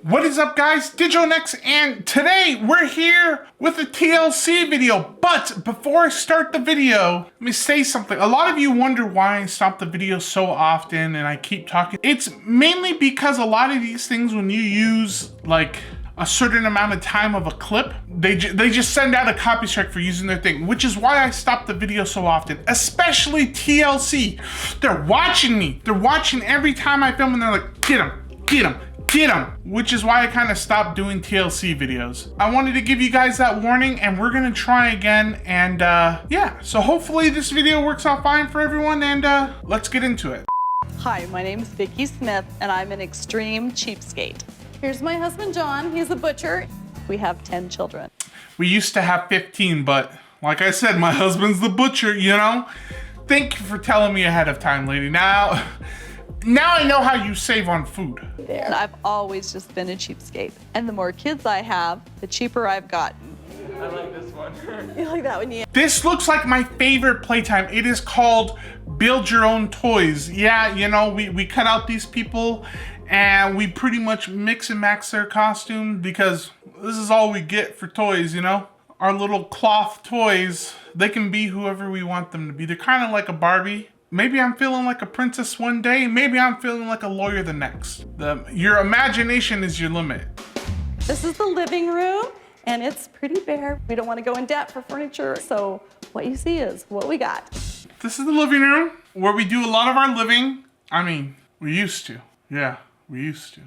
What is up, guys? Digitalnex, and today we're here with a TLC video. But before I start the video, let me say something. A lot of you wonder why I stop the video so often and I keep talking. It's mainly because a lot of these things, when you use like a certain amount of time of a clip, they just send out a copy strike for using their thing, which is why I stop the video so often, especially TLC. They're watching me. They're watching every time I film and they're like, get him, get him. Get him, which is why I kind of stopped doing TLC videos. I wanted to give you guys that warning, and we're gonna try again, and yeah, so hopefully this video works out fine for everyone, and let's get into it. Hi, my name's Vicki Smith, and I'm an extreme cheapskate. Here's my husband, John. He's a butcher. We have 10 children. We used to have 15, but like I said, my husband's the butcher, you know? Thank you for telling me ahead of time, lady. Now I know how you save on food. And I've always just been a cheapskate. And the more kids I have, the cheaper I've gotten. I like this one. You like that one, yeah? This looks like my favorite playtime. It is called Build Your Own Toys. Yeah, you know, we cut out these people and we pretty much mix and match their costume because this is all we get for toys, you know? Our little cloth toys, they can be whoever we want them to be. They're kind of like a Barbie. Maybe I'm feeling like a princess one day. Maybe I'm feeling like a lawyer the next. Your imagination is your limit. This is the living room, and it's pretty bare. We don't want to go in debt for furniture, so what you see is what we got. This is the living room where we do a lot of our living. I mean, we used to. Yeah, we used to.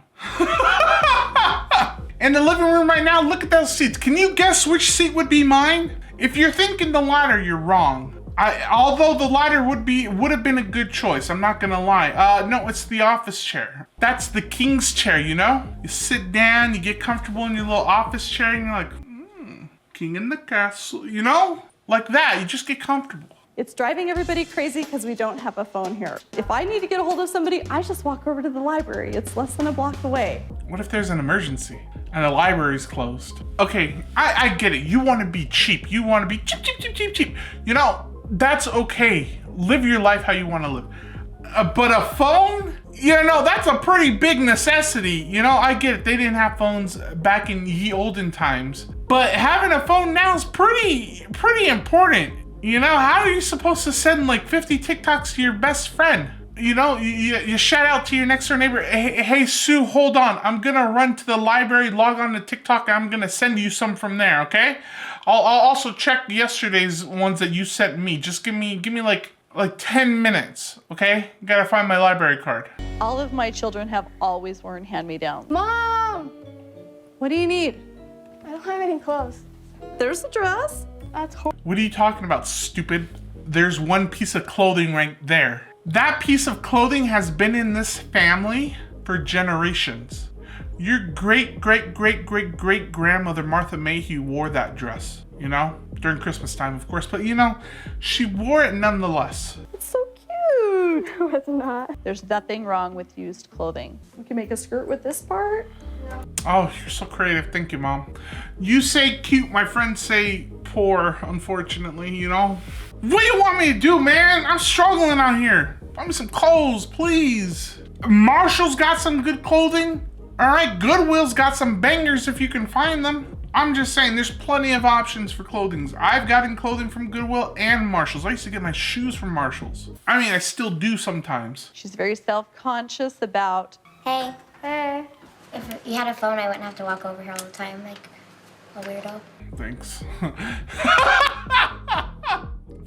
In the living room right now, look at those seats. Can you guess which seat would be mine? If you're thinking the ladder, you're wrong. Although the ladder would have been a good choice, I'm not gonna lie. No, it's the office chair. That's the king's chair, you know? You sit down, you get comfortable in your little office chair, and you're like, king in the castle, you know? Like that, you just get comfortable. It's driving everybody crazy because we don't have a phone here. If I need to get a hold of somebody, I just walk over to the library. It's less than a block away. What if there's an emergency and the library's closed? Okay, I get it. You want to be cheap. You want to be cheap. You know, that's okay. Live your life how you want to live. But a phone, you know, that's a pretty big necessity. You know, I get it. They didn't have phones back in ye olden times. But having a phone now is pretty important. You know, how are you supposed to send like 50 TikToks to your best friend? You know, you shout out to your next door neighbor, hey Sue, hold on. I'm gonna run to the library, log on to TikTok, and I'm gonna send you some from there, okay? I'll also check yesterday's ones that you sent me. Just give me like 10 minutes, okay? Gotta find my library card. All of my children have always worn hand-me-downs. Mom! What do you need? I don't have any clothes. There's a dress. That's horrible. What are you talking about, stupid? There's one piece of clothing right there. That piece of clothing has been in this family for generations. Your great grandmother Martha Mayhew wore that dress, you know, during Christmas time, of course, but you know, she wore it nonetheless. It's so cute. No, it's not. There's nothing wrong with used clothing. We can make a skirt with this part. Oh, you're so creative. Thank you, Mom. You say cute, my friends say poor, unfortunately, you know. What do you want me to do, man? I'm struggling out here. Buy me some clothes, please. Marshall's got some good clothing. All right, Goodwill's got some bangers if you can find them. I'm just saying there's plenty of options for clothing. I've gotten clothing from Goodwill and Marshall's. I used to get my shoes from Marshall's. I mean, I still do sometimes. She's very self-conscious about, Hey, Hey. if you had a phone, I wouldn't have to walk over here all the time like a weirdo. Thanks. If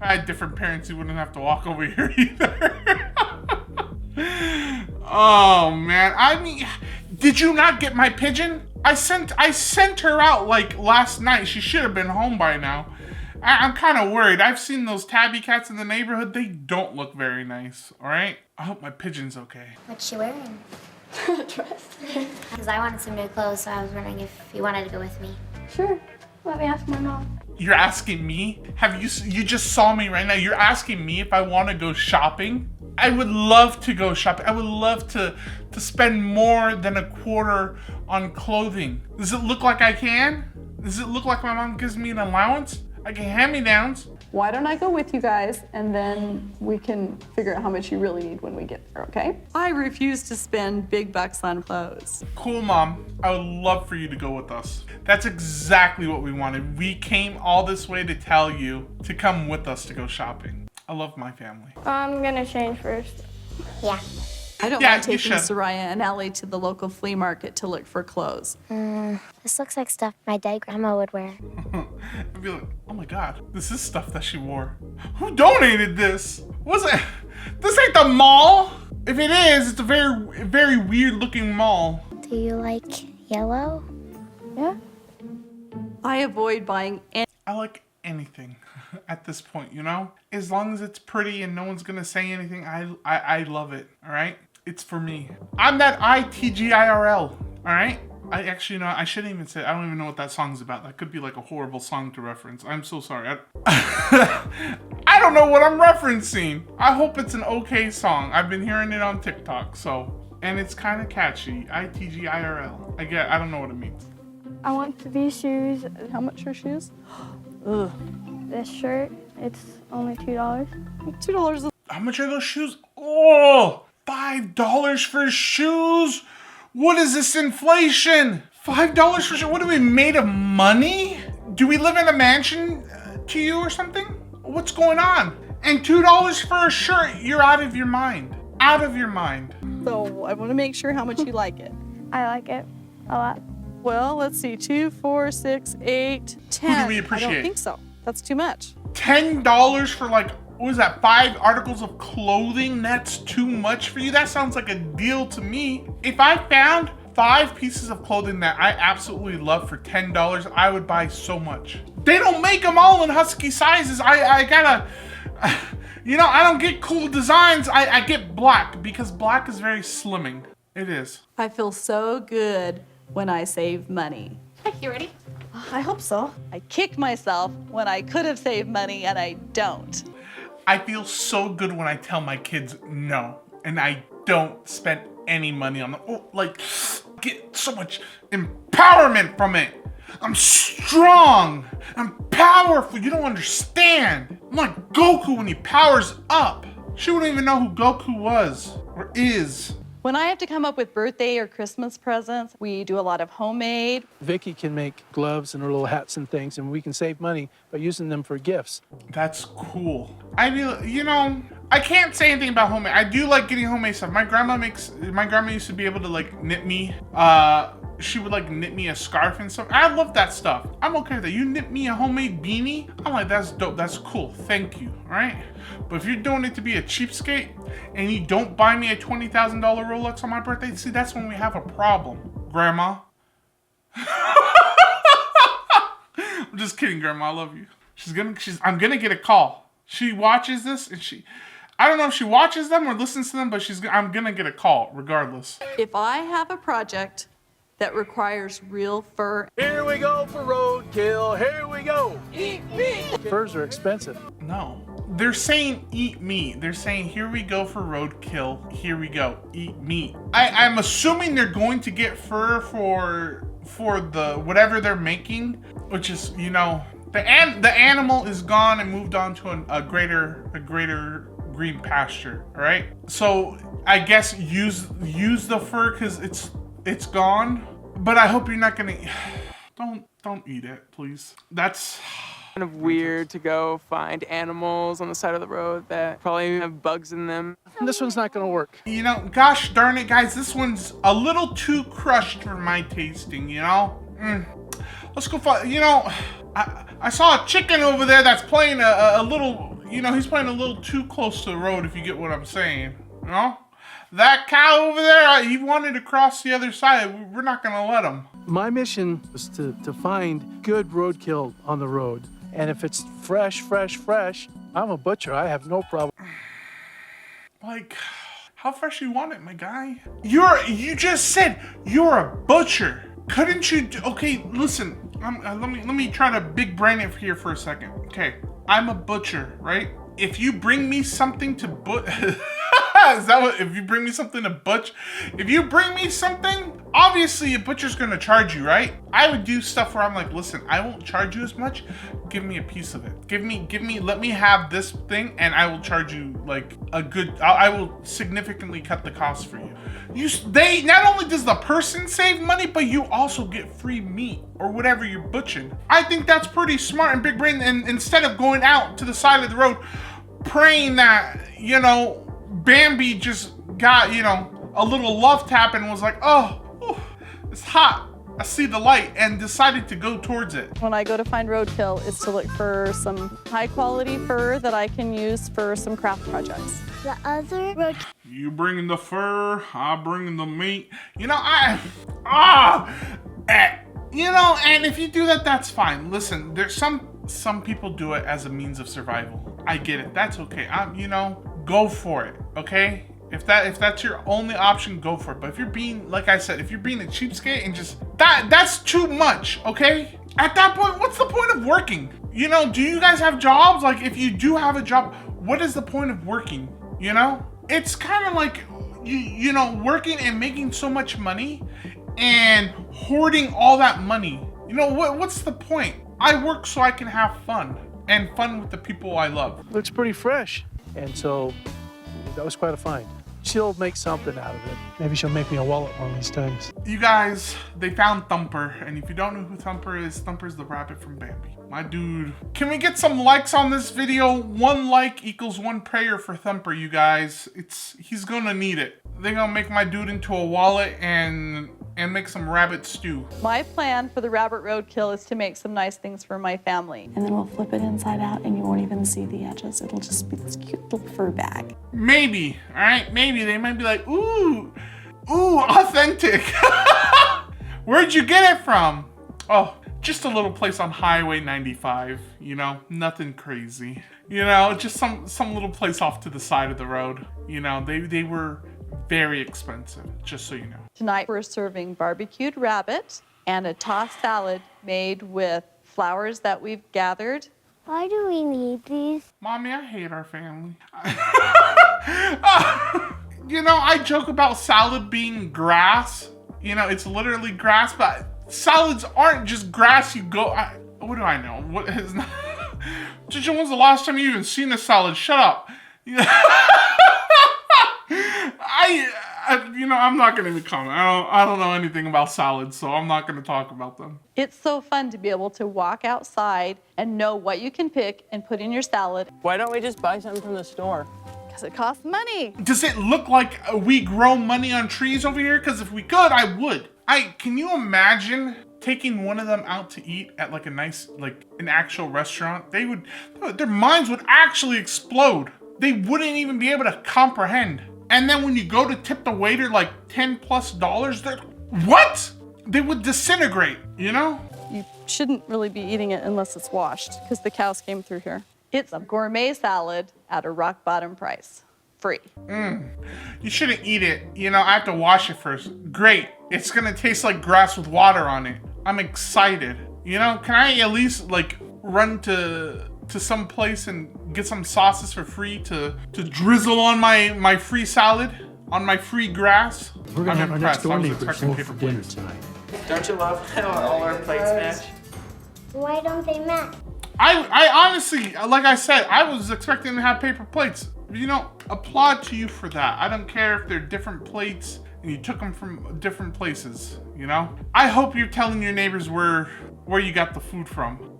I had different parents, you wouldn't have to walk over here either. Oh man, I mean, did you not get my pigeon? I sent her out like last night. She should have been home by now. I'm kind of worried. I've seen those tabby cats in the neighborhood. They don't look very nice, all right? I hope my pigeon's okay. What's she wearing? Dress. Because I wanted some new clothes, so I was wondering if you wanted to go with me. Sure. Let me ask my mom. You're asking me? You just saw me right now. You're asking me if I want to go shopping? I would love to go shopping. I would love to spend more than a quarter on clothing. Does it look like I can? Does it look like my mom gives me an allowance? I get hand-me-downs. Why don't I go with you guys and then we can figure out how much you really need when we get there, okay? I refuse to spend big bucks on clothes. Cool, Mom. I would love for you to go with us. That's exactly what we wanted. We came all this way to tell you to come with us to go shopping. I love my family. I'm gonna change first. Yeah. I don't Yeah, mind you taking should. Soraya and Ellie to the local flea market to look for clothes. This looks like stuff my dead grandma would wear. I'd be like, oh my God, this is stuff that she wore. Who donated this? Was it? This ain't the mall. If it is, it's a very, very weird looking mall. Do you like yellow? Yeah? I avoid buying any. I like anything at this point, you know? As long as it's pretty and no one's gonna say anything, I love it, all right? It's for me. I'm that ITGIRL, all right? I actually, you know, I shouldn't even say, I don't even know what that song's about. That could be like a horrible song to reference. I'm so sorry. I don't know what I'm referencing. I hope it's an okay song. I've been hearing it on TikTok, so, and it's kind of catchy. ITGIRL. I don't know what it means. I want these shoes. How much are shoes? Ugh. This shirt, it's only $2. $2. How much are those shoes? Oh, $5 for shoes? What is this inflation? $5 for shoes? What are we made of money? Do we live in a mansion to you or something? What's going on? And $2 for a shirt? You're out of your mind. Out of your mind. So I want to make sure how much you like it. I like it a lot. Well, let's see, 2, 4, 6, 8, 10. Who do we I appreciate? don't think so. That's too much. $10 for like, what is that, 5 articles of clothing? That's too much for you? That sounds like a deal to me. If I found 5 pieces of clothing that I absolutely love for $10, I would buy so much. They don't make them all in husky sizes. I gotta, you know, I don't get cool designs. I get black because black is very slimming. It is. I feel so good when I save money. You ready? I hope so. I kick myself when I could have saved money and I don't. I feel so good when I tell my kids no, and I don't spend any money on them. Oh, like, get so much empowerment from it. I'm strong. I'm powerful. You don't understand. I'm like Goku when he powers up. She wouldn't even know who Goku was or is. When I have to come up with birthday or Christmas presents, we do a lot of homemade. Vicky can make gloves and her little hats and things, and we can save money by using them for gifts. That's cool. You know, I can't say anything about homemade. I do like getting homemade stuff. My grandma used to be able to like knit me. She would like knit me a scarf and stuff. I love that stuff. I'm okay with that. You knit me a homemade beanie? I'm like, that's dope. That's cool. Thank you. All right. But if you're doing it to be a cheapskate and you don't buy me a $20,000 Rolex on my birthday, see, that's when we have a problem, Grandma. I'm just kidding, Grandma. I love you. I'm gonna get a call. She watches this and I don't know if she watches them or listens to them, but I'm gonna get a call regardless. If I have a project that requires real fur. Here we go for roadkill. Here we go. Eat meat. Furs are expensive. No. They're saying eat meat. They're saying here we go for roadkill. Here we go. Eat meat. I'm assuming they're going to get fur for the whatever they're making, which is, you know, the animal is gone and moved on to a greater green pasture, all right? So I guess use the fur because it's gone. But I hope you're not gonna don't eat it, please. That's kind of weird to go find animals on the side of the road that probably have bugs in them. This one's not going to work. You know, gosh darn it, guys, this one's a little too crushed for my tasting, you know? Let's go find, you know, I saw a chicken over there that's playing a little, you know, he's playing a little too close to the road, if you get what I'm saying, you know? That cow over there, he wanted to cross the other side. We're not gonna let him. My mission was to find good roadkill on the road. And if it's fresh, I'm a butcher. I have no problem. Like, how fresh you want it, my guy? You just said you're a butcher. Couldn't you okay, listen, let me try to big brain it here for a second. Okay, I'm a butcher, right? If you bring me something to is that what, if you bring me something to butch? If you bring me something Obviously, a butcher's gonna charge you, right? I would do stuff where I'm like, listen, I won't charge you as much. Give me a piece of it. Let me have this thing, and I will charge you like a good. I will significantly cut the cost for you. They not only does the person save money, but you also get free meat or whatever you're butchering. I think that's pretty smart and big brain. And instead of going out to the side of the road, praying that Bambi just got a little love tap and was like, oh, it's hot. I see the light, and decided to go towards it. When I go to find roadkill, is to look for some high quality fur that I can use for some craft projects. The other road. You bringing the fur, I bringing the meat. And if you do that, that's fine. Listen, there's some people do it as a means of survival. I get it. That's okay. Go for it. Okay. If that's your only option, go for it. But if you're being, like I said, if you're being a cheapskate and just that's too much, okay? At that point, what's the point of working? Do you guys have jobs? Like, if you do have a job, what is the point of working? It's kind of like working and making so much money and hoarding all that money. What's the point? I work so I can have fun and fun with the people I love. Looks pretty fresh. And so that was quite a find. She'll make something out of it. Maybe she'll make me a wallet one of these times. You guys, they found Thumper, and if you don't know who Thumper is, Thumper's the rabbit from Bambi. My dude. Can we get some likes on this video? 1 like equals 1 prayer for Thumper, you guys. He's gonna need it. They're gonna make my dude into a wallet and make some rabbit stew. My plan for the rabbit roadkill is to make some nice things for my family. And then we'll flip it inside out and you won't even see the edges. It'll just be this cute little fur bag. Maybe, all right? Maybe they might be like, ooh, authentic. Where'd you get it from? Oh, just a little place on Highway 95, nothing crazy. Just some little place off to the side of the road. They were very expensive, just so you know. Tonight we're serving barbecued rabbit and a tossed salad made with flowers that we've gathered. Why do we need these? Mommy, I hate our family. I joke about salad being grass. It's literally grass, but salads aren't just grass. What do I know? What is not? Ginger, when's the last time you even seen a salad? Shut up. I'm not gonna even comment. I don't know anything about salads, so I'm not gonna talk about them. It's so fun to be able to walk outside and know what you can pick and put in your salad. Why don't we just buy something from the store? Because it costs money. Does it look like we grow money on trees over here? Because if we could, I would. Can you imagine taking one of them out to eat at like a nice, like an actual restaurant? Their minds would actually explode. They wouldn't even be able to comprehend. And then when you go to tip the waiter like $10+, what? They would disintegrate, You shouldn't really be eating it unless it's washed because the cows came through here. It's a gourmet salad at a rock bottom price. Free. You shouldn't eat it. I have to wash it first. Great. It's gonna taste like grass with water on it. I'm excited. Can I at least like run to some place and get some sauces for free to drizzle on my free salad, on my free grass? We're gonna have our next door neighbors expecting over paper for dinner plates. tonight. Don't you love how all our plates match? Why don't they match? I honestly, like I said, I was expecting to have paper plates. Applaud to you for that. I don't care if they're different plates and you took them from different places, I hope you're telling your neighbors where you got the food from,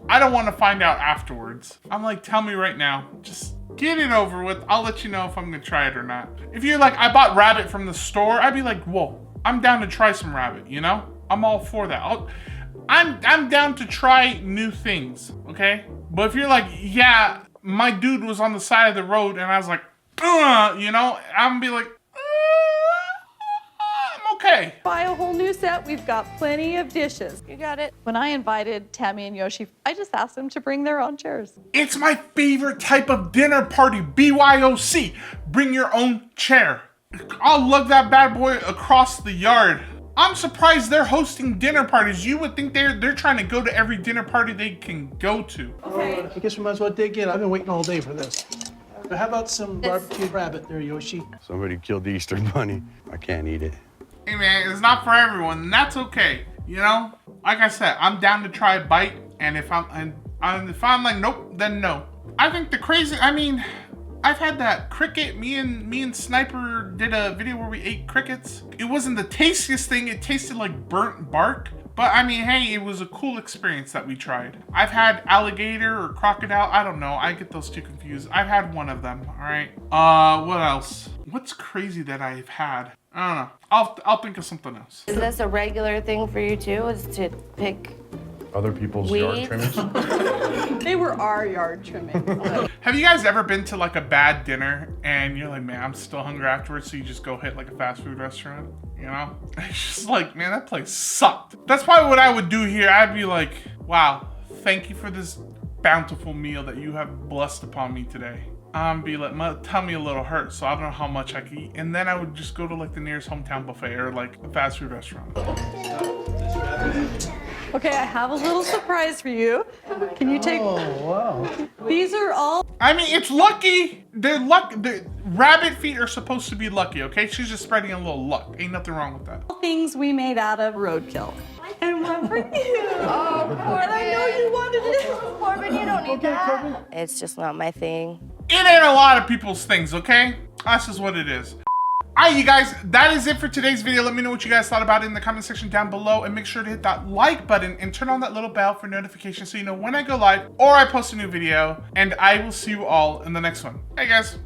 I don't want to find out afterwards. I'm like, tell me right now. Just get it over with. I'll let you know if I'm gonna try it or not. If you're like, I bought rabbit from the store, I'd be like, whoa, I'm down to try some rabbit, I'm all for that. I'm down to try new things, okay? But if you're like, yeah, my dude was on the side of the road and I was like, I'm gonna be like, I'm okay. Buy a whole new set. We've got plenty of dishes. You got it. When I invited Tammy and Yoshi, I just asked them to bring their own chairs. It's my favorite type of dinner party, BYOC. Bring your own chair. I'll lug that bad boy across the yard. I'm surprised they're hosting dinner parties. You would think they're trying to go to every dinner party they can go to. Okay. I guess we might as well dig in. I've been waiting all day for this. How about some barbecued rabbit there, Yoshi? Somebody killed the Easter bunny. I can't eat it. Hey man, it's not for everyone, and that's okay. You know, like I said, I'm down to try a bite, and if I'm like nope, then no. I think the crazy, I mean, I've had that cricket. Me and Sniper did a video where we ate crickets. It wasn't the tastiest thing. It tasted like burnt bark. But I mean, hey, it was a cool experience that we tried. I've had alligator or crocodile. I don't know. I get those two confused. I've had one of them. All right. What else? What's crazy that I've had? I don't know. I'll think of something else. Is this a regular thing for you too? Is to pick other people's yard weeds? trimmings? They were our yard trimming. Have you guys ever been to like a bad dinner and you're like, man, I'm still hungry afterwards, so you just go hit like a fast food restaurant? You know? It's just like, man, that place sucked. That's probably what I would do here. I'd be like, wow, thank you for this bountiful meal that you have blessed upon me today. Be like, my tummy a little hurt, so I don't know how much I can eat. And then I would just go to like the nearest hometown buffet or like a fast food restaurant. Okay, I have a little surprise for you. Can you take? Oh, wow. These are all I mean, it's lucky. They're lucky. Rabbit feet are supposed to be lucky, okay? She's just spreading a little luck. Ain't nothing wrong with that. things we made out of roadkill. And one for you. Oh, And I know you wanted it. Corbin, you don't need that. It's just not my thing. It ain't a lot of people's things, okay? That's just what it is. Alright, you guys, that is it for today's video. Let me know what you guys thought about it in the comment section down below, and make sure to hit that like button and turn on that little bell for notifications so you know when I go live or I post a new video. And I will see you all in the next one. Hey guys.